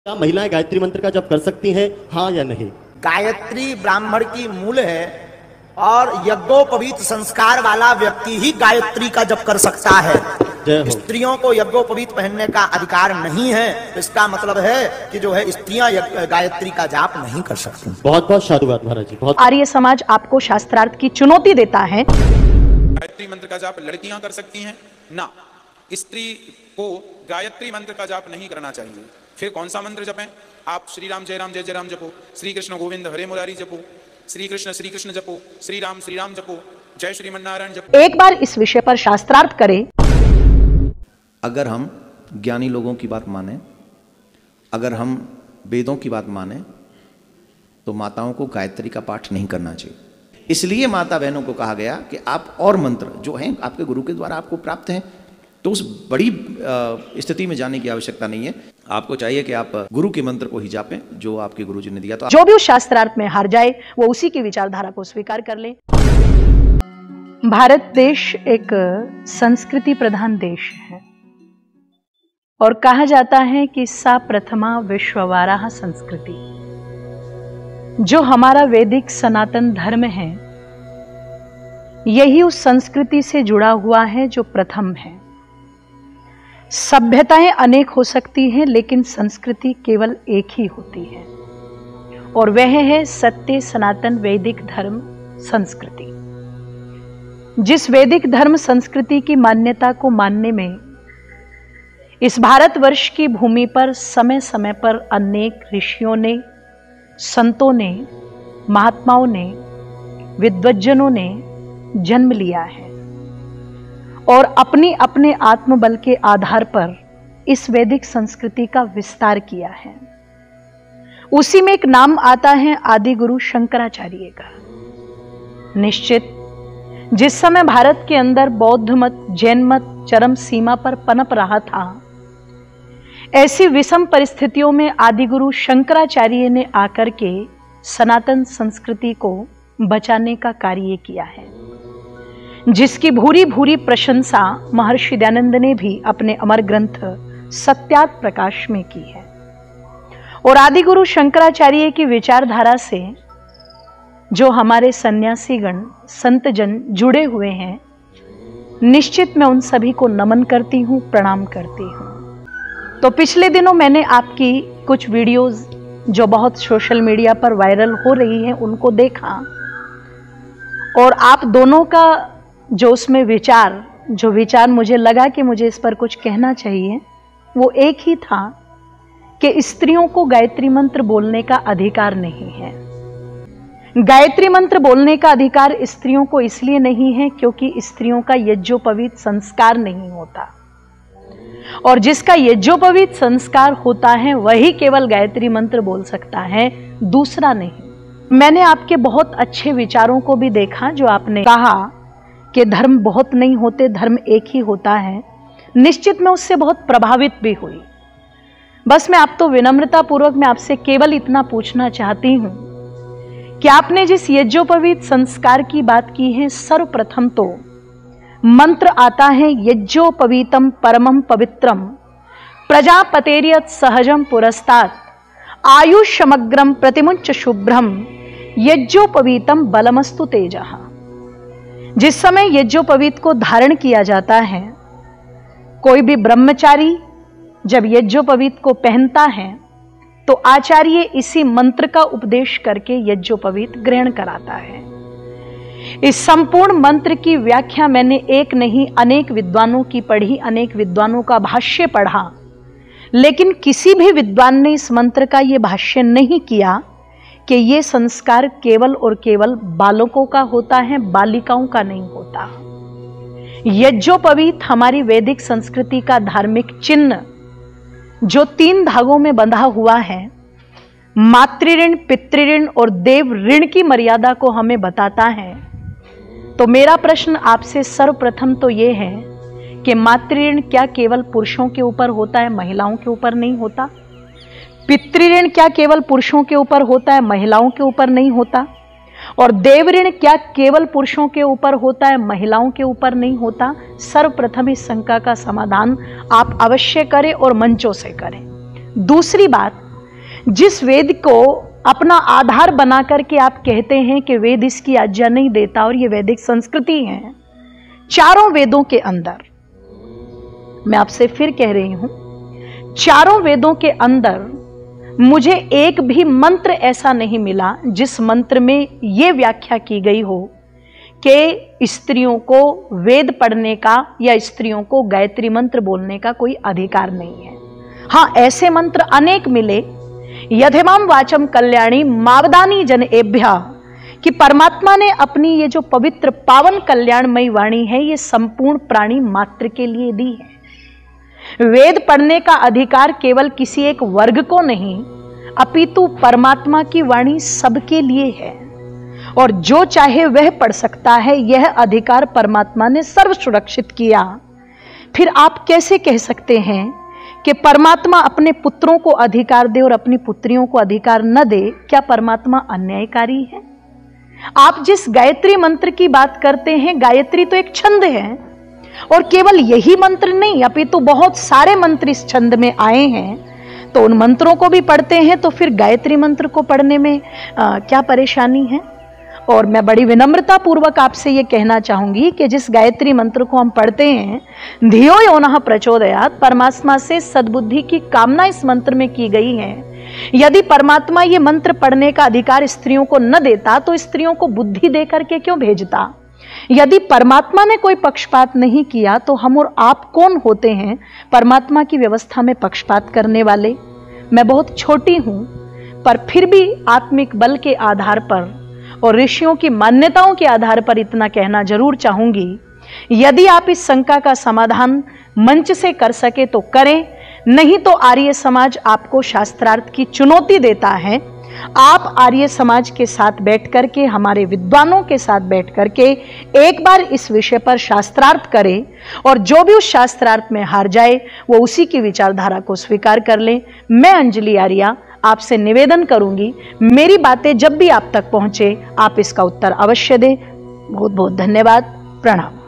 क्या महिलाएं गायत्री मंत्र का जप कर सकती हैं, हाँ या नहीं? गायत्री ब्राह्मण की मूल है और यज्ञोपवीत संस्कार वाला व्यक्ति ही गायत्री का जप कर सकता है। स्त्रियों को यज्ञोपवीत पहनने का अधिकार नहीं है, तो इसका मतलब है कि जो है स्त्रियां गायत्री का जाप नहीं कर सकती। बहुत बहुत साधुवाद महाराज जी। बहुत आर्य समाज आपको शास्त्रार्थ की चुनौती देता है। गायत्री मंत्र का जाप लड़कियां कर सकती हैं ना, स्त्री को गायत्री मंत्र का जाप नहीं करना चाहिए। फिर कौन सा मंत्र जपें? आप श्री राम जय राम जपो, श्री कृष्ण गोविंद हरे मुरारी जपो, श्री कृष्ण जपो, श्री राम जपो, जय श्रीमन्नारायण जपो। एक बार इस विषय पर शास्त्रार्थ करें। अगर हम ज्ञानी लोगों की बात माने, अगर हम वेदों की बात माने, तो माताओं को गायत्री का पाठ नहीं करना चाहिए। इसलिए माता बहनों को कहा गया कि आप और मंत्र जो हैं आपके गुरु के द्वारा आपको प्राप्त हैं, तो उस बड़ी स्थिति में जाने की आवश्यकता नहीं है। आपको चाहिए कि आप गुरु के मंत्र को ही जापें जो आपके गुरु जी ने दिया। तो जो भी उस शास्त्रार्थ में हार जाए वो उसी की विचारधारा को स्वीकार कर ले। भारत देश एक संस्कृति प्रधान देश है और कहा जाता है कि सा प्रथमा विश्ववाराह संस्कृति। जो हमारा वैदिक सनातन धर्म है यही उस संस्कृति से जुड़ा हुआ है जो प्रथम है। सभ्यताएं अनेक हो सकती हैं लेकिन संस्कृति केवल एक ही होती है और वह है सत्य सनातन वैदिक धर्म संस्कृति। जिस वैदिक धर्म संस्कृति की मान्यता को मानने में इस भारतवर्ष की भूमि पर समय समय पर अनेक ऋषियों ने, संतों ने, महात्माओं ने, विद्वज्जनों ने जन्म लिया है और अपने आत्मबल के आधार पर इस वैदिक संस्कृति का विस्तार किया है। उसी में एक नाम आता है आदि गुरु शंकराचार्य का। निश्चित जिस समय भारत के अंदर बौद्ध मत, जैन मत चरम सीमा पर पनप रहा था, ऐसी विषम परिस्थितियों में आदि गुरु शंकराचार्य ने आकर के सनातन संस्कृति को बचाने का कार्य किया है, जिसकी भूरी भूरी प्रशंसा महर्षि दयानंद ने भी अपने अमर ग्रंथ सत्यार्थ प्रकाश में की है। और आदि गुरु शंकराचार्य की विचारधारा से जो हमारे सन्यासीगण संत जन जुड़े हुए हैं, निश्चित मैं उन सभी को नमन करती हूँ, प्रणाम करती हूँ। तो पिछले दिनों मैंने आपकी कुछ वीडियोस जो बहुत सोशल मीडिया पर वायरल हो रही हैं उनको देखा और आप दोनों का जो उसमें विचार मुझे लगा कि मुझे इस पर कुछ कहना चाहिए, वो एक ही था कि स्त्रियों को गायत्री मंत्र बोलने का अधिकार नहीं है। गायत्री मंत्र बोलने का अधिकार स्त्रियों को इसलिए नहीं है क्योंकि स्त्रियों का यज्ञोपवीत संस्कार नहीं होता और जिसका यज्ञोपवीत संस्कार होता है वही केवल गायत्री मंत्र बोल सकता है, दूसरा नहीं। मैंने आपके बहुत अच्छे विचारों को भी देखा जो आपने कहा कि धर्म बहुत नहीं होते, धर्म एक ही होता है। निश्चित मैं उससे बहुत प्रभावित भी हुई। बस मैं आप तो विनम्रता पूर्वक मैं आपसे केवल इतना पूछना चाहती हूं कि आपने जिस यज्ञोपवीत संस्कार की बात की है, सर्वप्रथम तो मंत्र आता है यज्ञोपवीतम परमं पवित्रम प्रजापतेर्यत् सहजम पुरस्तात् आयुष्यमग्रम प्रतिमुच्च शुभ्रम यज्ञोपवीतम बलमस्तु तेजः। जिस समय यज्ञोपवीत को धारण किया जाता है, कोई भी ब्रह्मचारी जब यज्ञोपवीत को पहनता है तो आचार्य इसी मंत्र का उपदेश करके यज्ञोपवीत ग्रहण कराता है। इस संपूर्ण मंत्र की व्याख्या मैंने एक नहीं अनेक विद्वानों की पढ़ी, अनेक विद्वानों का भाष्य पढ़ा, लेकिन किसी भी विद्वान ने इस मंत्र का यह भाष्य नहीं किया कि ये संस्कार केवल और केवल बालकों का होता है, बालिकाओं का नहीं होता। यज्ञोपवीत हमारी वैदिक संस्कृति का धार्मिक चिन्ह जो 3 धागों में बंधा हुआ है, मातृऋण, पितृऋण और देव ऋण की मर्यादा को हमें बताता है। तो मेरा प्रश्न आपसे सर्वप्रथम तो ये है कि मातृऋण क्या केवल पुरुषों के ऊपर होता है, महिलाओं के ऊपर नहीं होता? पितृऋण क्या केवल पुरुषों के ऊपर होता है, महिलाओं के ऊपर नहीं होता? और देव ऋण क्या केवल पुरुषों के ऊपर होता है, महिलाओं के ऊपर नहीं होता? सर्वप्रथम इस शंका का समाधान आप अवश्य करें और मंचों से करें। दूसरी बात, जिस वेद को अपना आधार बना करके आप कहते हैं कि वेद इसकी आज्ञा नहीं देता और ये वैदिक संस्कृति है, चारों वेदों के अंदर, मैं आपसे फिर कह रही हूं, चारों वेदों के अंदर मुझे एक भी मंत्र ऐसा नहीं मिला जिस मंत्र में यह व्याख्या की गई हो कि स्त्रियों को वेद पढ़ने का या स्त्रियों को गायत्री मंत्र बोलने का कोई अधिकार नहीं है। हाँ, ऐसे मंत्र अनेक मिले, यथेमाम वाचम कल्याणी मावदानी जन एभ्या, कि परमात्मा ने अपनी ये जो पवित्र पावन कल्याणमयी वाणी है ये संपूर्ण प्राणी मात्र के लिए दी है। वेद पढ़ने का अधिकार केवल किसी एक वर्ग को नहीं, अपितु परमात्मा की वाणी सबके लिए है और जो चाहे वह पढ़ सकता है। यह अधिकार परमात्मा ने सर्व सुरक्षित किया। फिर आप कैसे कह सकते हैं कि परमात्मा अपने पुत्रों को अधिकार दे और अपनी पुत्रियों को अधिकार न दे? क्या परमात्मा अन्यायकारी है? आप जिस गायत्री मंत्र की बात करते हैं, गायत्री तो एक छंद है और केवल यही मंत्र नहीं अपितु बहुत सारे मंत्र इस छंद में आए हैं, तो उन मंत्रों को भी पढ़ते हैं, तो फिर गायत्री मंत्र को पढ़ने में क्या परेशानी है? और मैं बड़ी विनम्रता पूर्वक आपसे ये कहना चाहूंगी कि जिस गायत्री मंत्र को हम पढ़ते हैं, धियो यो नः प्रचोदयात्, परमात्मा से सद्बुद्धि की कामना इस मंत्र में की गई है। यदि परमात्मा ये मंत्र पढ़ने का अधिकार स्त्रियों को न देता तो स्त्रियों को बुद्धि दे करके क्यों भेजता? यदि परमात्मा ने कोई पक्षपात नहीं किया तो हम और आप कौन होते हैं परमात्मा की व्यवस्था में पक्षपात करने वाले? मैं बहुत छोटी हूं, पर फिर भी आत्मिक बल के आधार पर और ऋषियों की मान्यताओं के आधार पर इतना कहना जरूर चाहूंगी, यदि आप इस शंका का समाधान मंच से कर सके तो करें, नहीं तो आर्य समाज आपको शास्त्रार्थ की चुनौती देता है। आप आर्य समाज के साथ बैठ करके, हमारे विद्वानों के साथ बैठ करके एक बार इस विषय पर शास्त्रार्थ करें और जो भी उस शास्त्रार्थ में हार जाए वो उसी की विचारधारा को स्वीकार कर लें। मैं अंजलि आर्या आपसे निवेदन करूंगी, मेरी बातें जब भी आप तक पहुंचे आप इसका उत्तर अवश्य दें। बहुत बहुत धन्यवाद। प्रणाम।